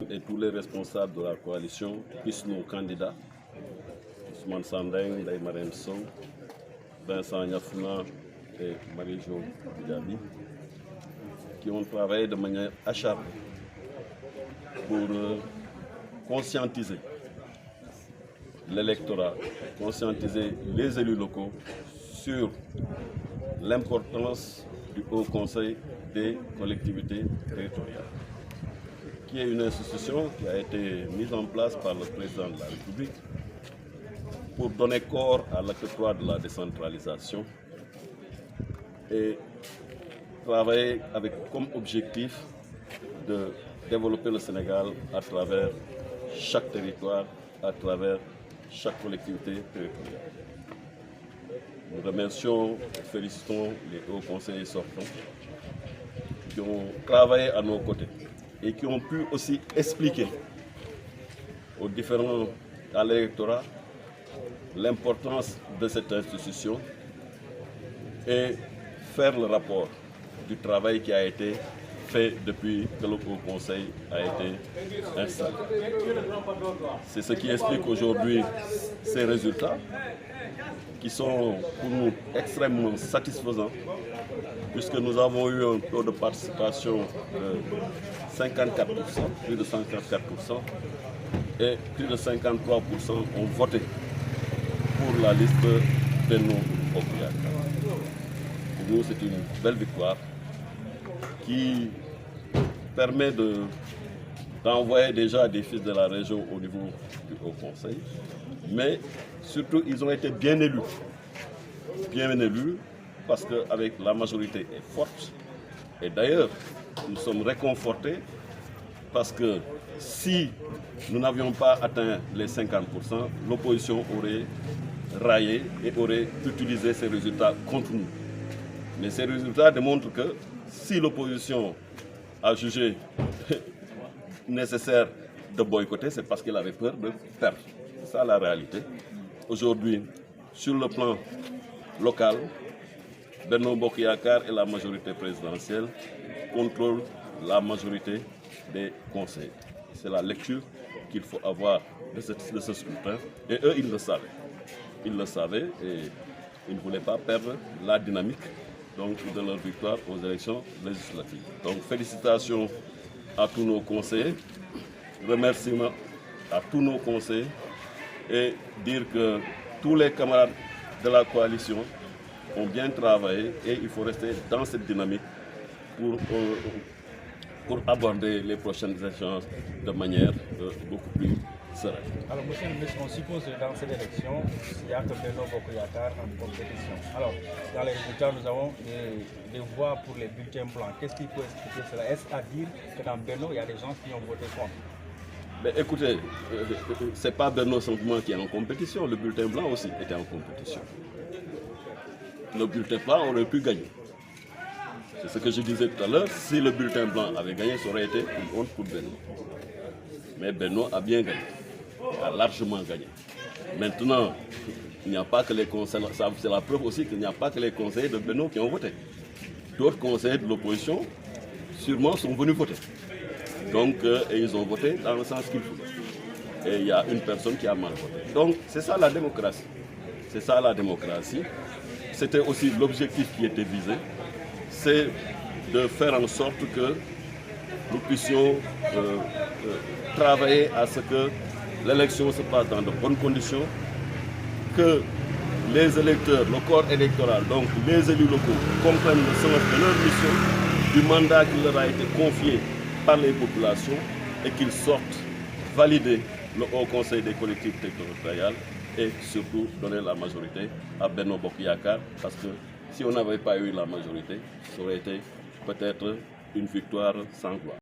et tous les responsables de la coalition, plus nos candidats, Ousmane Sandeng, Ndeye Marième Sow, Vincent Niafouna et Marie-Jo Diaby, qui ont travaillé de manière acharnée pour conscientiser l'électorat, conscientiser les élus locaux sur l'importance du Haut Conseil des collectivités territoriales, qui est une institution qui a été mise en place par le président de la République pour donner corps à l'acte 3 de la décentralisation et travailler avec comme objectif de développer le Sénégal à travers chaque territoire, à travers chaque collectivité territoriale. Nous remercions et félicitons les hauts conseillers sortants qui ont travaillé à nos côtés et qui ont pu aussi expliquer à l'électorat l'importance de cette institution et faire le rapport du travail qui a été fait depuis que le Haut Conseil a été installé. C'est ce qui explique aujourd'hui ces résultats qui sont pour nous extrêmement satisfaisants puisque nous avons eu un taux de participation de 54%, plus de 54%, et plus de 53% ont voté pour la liste Benno Bokk Yakaar. Pour nous, c'est une belle victoire qui permet d'envoyer déjà des fils de la région au niveau du Haut Conseil, mais surtout ils ont été bien élus parce qu'avec la majorité est forte. Et d'ailleurs, nous sommes réconfortés parce que si nous n'avions pas atteint les 50%, l'opposition aurait raillé et aurait utilisé ces résultats contre nous. Mais ces résultats démontrent que si l'opposition a jugé nécessaire de boycotter, c'est parce qu'elle avait peur de perdre. C'est ça la réalité. Aujourd'hui, sur le plan local, Benno Bokk Yakaar et la majorité présidentielle contrôlent la majorité des conseils. C'est la lecture qu'il faut avoir de ce scrutin. Et eux, ils le savaient. Ils le savaient et ils ne voulaient pas perdre la dynamique de leur victoire aux élections législatives. Donc félicitations à tous nos conseillers, remerciements à tous nos conseillers et dire que tous les camarades de la coalition ont bien travaillé et il faut rester dans cette dynamique pour aborder les prochaines échéances de manière beaucoup plus sereine. Alors, monsieur le ministre, on suppose que dans cette élection, il y a que Benno Bokk Yakaar en compétition. Alors, dans les résultats, nous avons des voix pour les bulletins blancs. Qu'est-ce qu'il faut expliquer cela? Est-ce à dire que dans Benno, il y a des gens qui ont voté contre? Mais écoutez, ce n'est pas Benno simplement qui est en compétition, le bulletin blanc aussi était en compétition. Le bulletin blanc aurait pu gagner. C'est ce que je disais tout à l'heure, si le bulletin blanc avait gagné, ça aurait été une honte pour Benno. Mais Benno a bien gagné, a largement gagné. Maintenant, il n'y a pas que les conseillers, c'est la preuve aussi qu'il n'y a pas que les conseillers de Benno qui ont voté. D'autres conseillers de l'opposition, sûrement, sont venus voter. Donc, et ils ont voté dans le sens qu'il faut. Et il y a une personne qui a mal voté. Donc, c'est ça la démocratie. C'est ça la démocratie. C'était aussi l'objectif qui était visé. C'est de faire en sorte que nous puissions travailler à ce que l'élection se passe dans de bonnes conditions, que les électeurs, le corps électoral, donc les élus locaux, comprennent le sens de leur mission, du mandat qui leur a été confié par les populations et qu'ils sortent valider le Haut Conseil des collectivités territoriales et surtout donner la majorité à Benno Bokk Yakaar parce que si on n'avait pas eu la majorité, ça aurait été peut-être une victoire sans gloire.